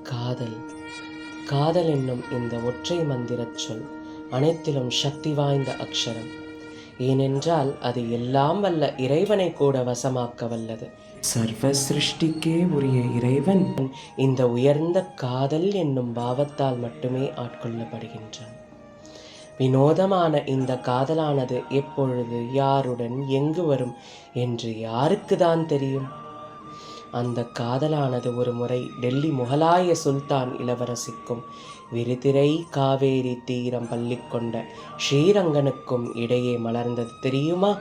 காதல். காதல் என்னும் இந்த ஒற்றை மந்திரச் சொல் அனைத்திலும் சக்தி வாய்ந்த அக்ஷரம். ஏனென்றால் அது எல்லாம் வல்ல இறைவனை கூட வசமாக்க வல்லது. சர்வ சிருஷ்டிக்கே உரிய இறைவன் இந்த உயர்ந்த காதல் என்னும் பாவத்தால் மட்டுமே ஆட்கொள்ளப்படுகின்றான். வினோதமான இந்த காதலானது எப்பொழுது, யாருடன், எங்கு வரும் என்று யாருக்குதான் தெரியும்? அந்த காதலானது ஒரு முறை டெல்லி முகலாய சுல்தான் இளவரசிக்கும் விரிதிரை காவேரி தீரம் பள்ளிக்கொண்ட ஸ்ரீரங்கனுக்கும் இடையே மலர்ந்தது தெரியுமா?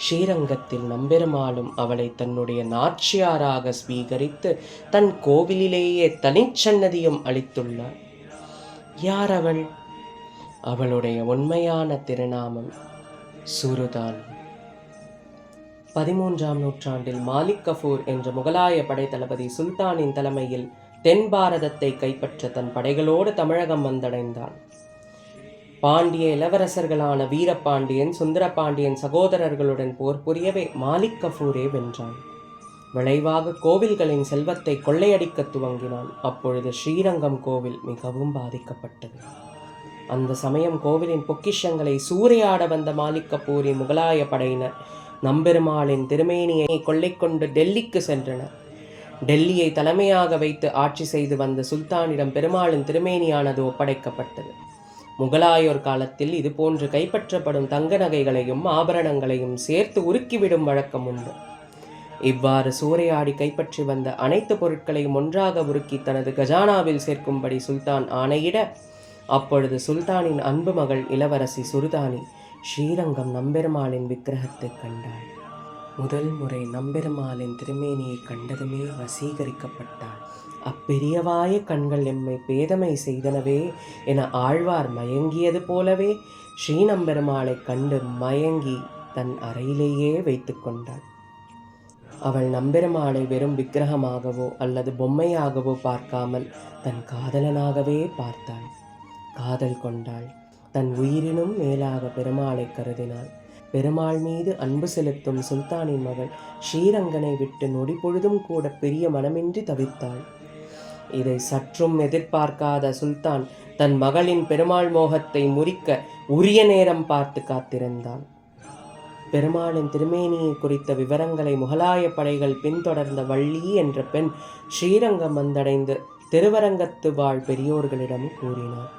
ஸ்ரீரங்கத்தில் நம்பெருமாளும் அவளை தன்னுடைய நாச்சியாராக ஸ்வீகரித்து தன் கோவிலிலேயே தனிச்சன்னதியும் அளித்துள்ளார். யார் அவள்? அவளுடைய உண்மையான திருநாமம் சுருதான். 13ஆம் நூற்றாண்டில் மாலிக் கஃபூர் என்ற முகலாய படைத்தளபதி சுல்தானின் தலைமையில் தென் பாரதத்தை கைப்பற்ற தன் படைகளோடு தமிழகம் வந்தடைந்தான். பாண்டிய இளவரசர்களான வீரபாண்டியன், சுந்தரபாண்டியன் சகோதரர்களுடன் போர் புரியவே மாலிக் கஃபூரே வென்றான். விளைவாக கோவில்களின் செல்வத்தை கொள்ளையடிக்க துவங்கினான். அப்பொழுது ஸ்ரீரங்கம் கோவில் மிகவும் பாதிக்கப்பட்டது. அந்த சமயம் கோவிலின் பொக்கிஷங்களை சூறையாட வந்த மாலிக் கஃபூரின் முகலாய படையினர் நம்பெருமாளின் திருமேனியை கொள்ளை கொண்டு டெல்லிக்கு சென்றனர். டெல்லியை தலைமையாக வைத்து ஆட்சி செய்து வந்த சுல்தானிடம் பெருமாளின் திருமேனியானது ஒப்படைக்கப்பட்டது. முகலாயோர் காலத்தில் இது போன்று கைப்பற்றப்படும் தங்க நகைகளையும் ஆபரணங்களையும் சேர்த்து உருக்கிவிடும் வழக்கம் உண்டு. இவ்வாறு சூறையாடி கைப்பற்றி வந்த அனைத்து பொருட்களையும் ஒன்றாக உருக்கி தனது கஜானாவில் சேர்க்கும்படி சுல்தான் ஆணையிட, அப்பொழுது சுல்தானின் அன்பு மகள் இளவரசி சுருதானி ஸ்ரீரங்கம் நம்பெருமாளின் விக்கிரகத்தை கண்டாள். முதல் முறை நம்பெருமாளின் திருமேனியை கண்டதுமே வசீகரிக்கப்பட்டாள். அப்பெரியவாய கண்கள் எம்மை பேதமை செய்தனவே என ஆழ்வார் மயங்கியது போலவே ஸ்ரீநம்பெருமாளை கண்டு மயங்கி தன் அறையிலேயே வைத்து கொண்டாள். அவள் நம்பெருமாளை வெறும் விக்கிரகமாகவோ அல்லது பொம்மையாகவோ பார்க்காமல் தன் காதலனாகவே பார்த்தாள். காதல் கொண்டாள். தன் உயிரினும் மேலாக பெருமாளை கருதினாள். பெருமாள் மீது அன்பு செலுத்தும் சுல்தானின் மகள் ஸ்ரீரங்கனை விட்டு நொடி பொழுதும் கூட பெரிய மனமின்றி தவித்தாள். இதை சற்றும் எதிர்பார்க்காத சுல்தான் தன் மகளின் பெருமாள் மோகத்தை முறிக்க உரிய நேரம் பார்த்து காத்திருந்தான். பெருமாளின் திருமேனியை குறித்த விவரங்களை முகலாய படைகள் பின்தொடர்ந்த வள்ளி என்ற பெண் ஸ்ரீரங்கம் வந்தடைந்து திருவரங்கத்து வாழ் பெரியோர்களிடம் கூறினார்.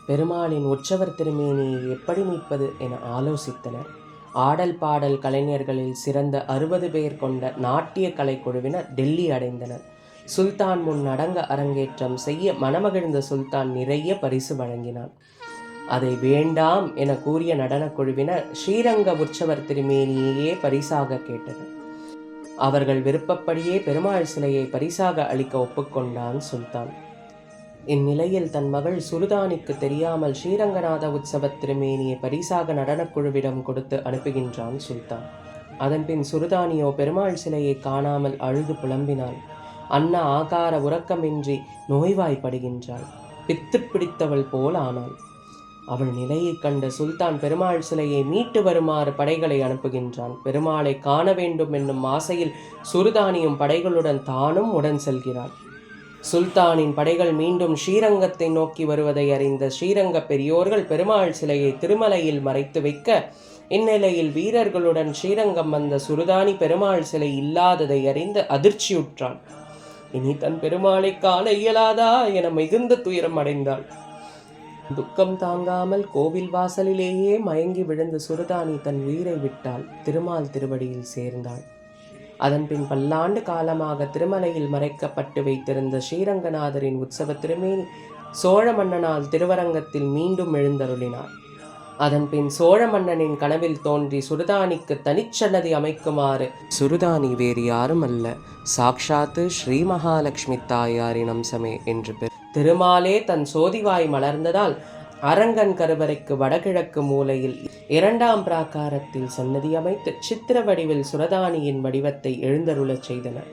பெருமாளின் உற்சவர் திருமேனியை எப்படி மீட்பது என ஆலோசித்தனர். ஆடல் பாடல் கலைஞர்களில் சிறந்த 60 பேர் கொண்ட நாட்டிய கலைக்குழுவினர் டெல்லி அடைந்தனர். சுல்தான் முன் அடங்க அரங்கேற்றம் செய்ய மனமகிழ்ந்த சுல்தான் நிறைய பரிசு வழங்கினான். அதை வேண்டாம் என கூறிய நடனக்குழுவினர் ஸ்ரீரங்க உற்சவர் திருமேனியையே பரிசாக கேட்டனர். அவர்கள் விருப்பப்படியே பெருமாள் சிலையை பரிசாக அளிக்க ஒப்புக்கொண்டான் சுல்தான். இந்நிலையில் தன் மகள் சுருதானிக்கு தெரியாமல் ஸ்ரீரங்கநாத உற்சவ திருமேனியை பரிசாக நடனக்குழுவிடம் கொடுத்து அனுப்புகின்றான் சுல்தான். அதன்பின் சுருதானியோ பெருமாள் சிலையை காணாமல் அழுது புலம்பினாள். அன்ன ஆகார உறக்கமின்றி நோய்வாய்ப்படுகின்றாள். பித்து பிடித்தவள் போல் ஆனாள். அவள் நிலையை கண்ட சுல்தான் பெருமாள் சிலையை மீட்டு வருமாறு படைகளை அனுப்புகின்றான். பெருமாளை காண வேண்டும் என்னும் ஆசையில் சுருதானியும் படைகளுடன் தானும் உடன் செல்கிறாள். சுல்தானின் படைகள் மீண்டும் ஸ்ரீரங்கத்தை நோக்கி வருவதை அறிந்த ஸ்ரீரங்க பெரியோர்கள் பெருமாள் சிலையை திருமலையில் மறைத்து வைக்க, இந்நிலையில் வீரர்களுடன் ஸ்ரீரங்கம் வந்த சுருதானி பெருமாள் சிலை இல்லாததை அறிந்து அதிர்ச்சியுற்றாள். இனி தன் பெருமாளை காண இயலாதா என மிகுந்த துயரம் அடைந்தாள். துக்கம் தாங்காமல் கோவில் வாசலிலேயே மயங்கி விழுந்த சுருதானி தன் உயிரை விட்டாள். திருமால் திருவடியில் சேர்ந்தாள். அதன்பின் பல்லாண்டு காலமாக திருமலையில் மறைக்கப்பட்டு வைத்திருந்த ஸ்ரீரங்கநாதரின் உற்சவ திருமேனி சோழ மன்னனால் திருவரங்கத்தில் மீண்டும் எழுந்தருளினார். அதன்பின் சோழ மன்னனின் கனவில் தோன்றி சுருதானிக்கு தனிச்சன்னதி அமைக்குமாறு, சுருதானி வேறு யாரும் அல்ல, சாக்ஷாத்து ஸ்ரீ மகாலட்சுமி தாயாரின் அம்சமே என்று திருமாலே தன் சோதிவாய் மலர்ந்ததால் அரங்கன் கருவறைக்கு வடகிழக்கு மூலையில் 2ஆம் பிராகாரத்தில் சன்னதி அமைத்து சித்திர வடிவில் சுரதானியின் வடிவத்தை எழுந்தருளச் செய்தனர்.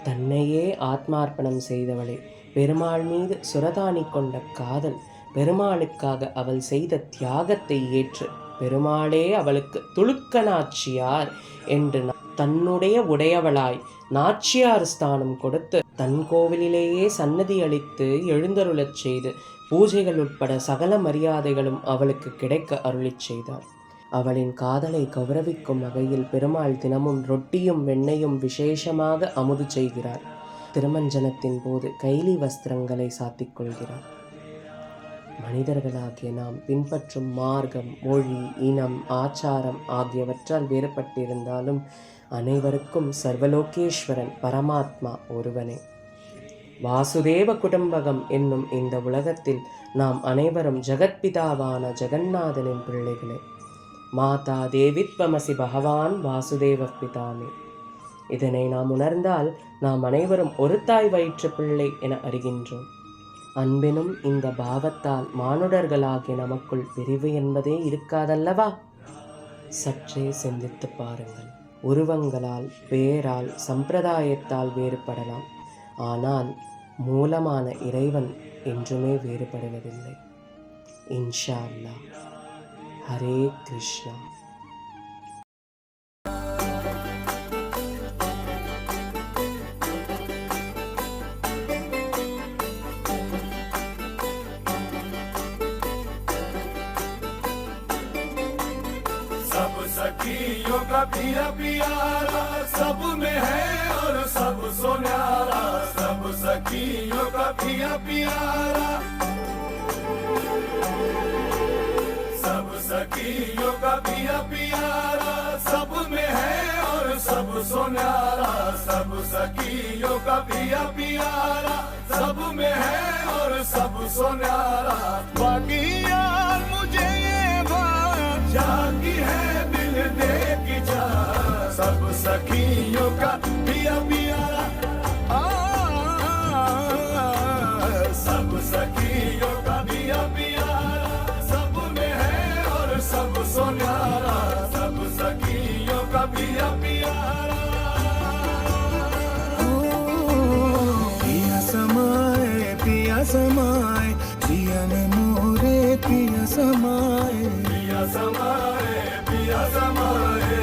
தன்னையே ஆத்மார்ப்பணம் செய்தவளே, பெருமாள் மீது சுரதானி கொண்ட காதல், பெருமாளுக்காக அவள் செய்த தியாகத்தை ஏற்று பெருமாளே அவளுக்கு துளுக்க நாச்சியார் என்று தன்னுடைய உடையவளாய் நாச்சியார் ஸ்தானம் கொடுத்து தன் கோவிலிலேயே சன்னதி அளித்து எழுந்தருளச் செய்து பூஜைகள் உட்பட சகல மரியாதைகளும் அவளுக்கு கிடைக்க அருளிச் செய்தார். அவளின் காதலை கௌரவிக்கும் வகையில் பெருமாள் தினமும் ரொட்டியும் வெண்ணையும் விசேஷமாக அமுது செய்கிறார். திருமஞ்சனத்தின் போது கைலி வஸ்திரங்களை சாத்திக் கொள்கிறார். மனிதர்களாகிய நாம் பின்பற்றும் மார்க்கம், மொழி, இனம், ஆச்சாரம் ஆகியவற்றால் வேறுபட்டிருந்தாலும் அனைவருக்கும் சர்வலோகேஸ்வரன் பரமாத்மா ஒருவனே. வாசுதேவ குடும்பகம் என்னும் இந்த உலகத்தில் நாம் அனைவரும் ஜெகத்பிதாவான ஜெகந்நாதனின் பிள்ளைகளே. மாதா தேவித்வமசி பகவான் வாசுதேவ பிதாமே. இதனை நாம் உணர்ந்தால் நாம் அனைவரும் ஒரு தாய் வயிற்று பிள்ளை என அறிகின்றோம். அன்பினும் இந்த பாவத்தால் மானுடர்களாகிய நமக்குள் பிரிவு என்பதே இருக்காதல்லவா? சற்றே சிந்தித்து பாருங்கள். உருவங்களால், பேரால், சம்பிரதாயத்தால் வேறுபடலாம். ஆனால் மூலமான இறைவன் என்றுமே வேறுபடுவதில்லை. இன்ஷா அல்லாஹ். ஹரே கிருஷ்ணா. सब सखियों का पिया पियारा सब में है और सब सोनारा, सब सखियों का पिया पियारा, सब सखियों का पिया पियारा सब में है और सब सोनारा, सब सखियों का पिया पियारा सब में है और सब सोनारा। बाकी यार मुझे ये बात जागी है दिल दे की जा, सब सखियों का पिया पियारा, सब सखियों का पिया पियारा सब में है और सब सोनारा, सब सखियों का पिया पियारा। पिया समाए पिया समाए पिया ने मोरे पिया समाए, पिया समाए पिया समाए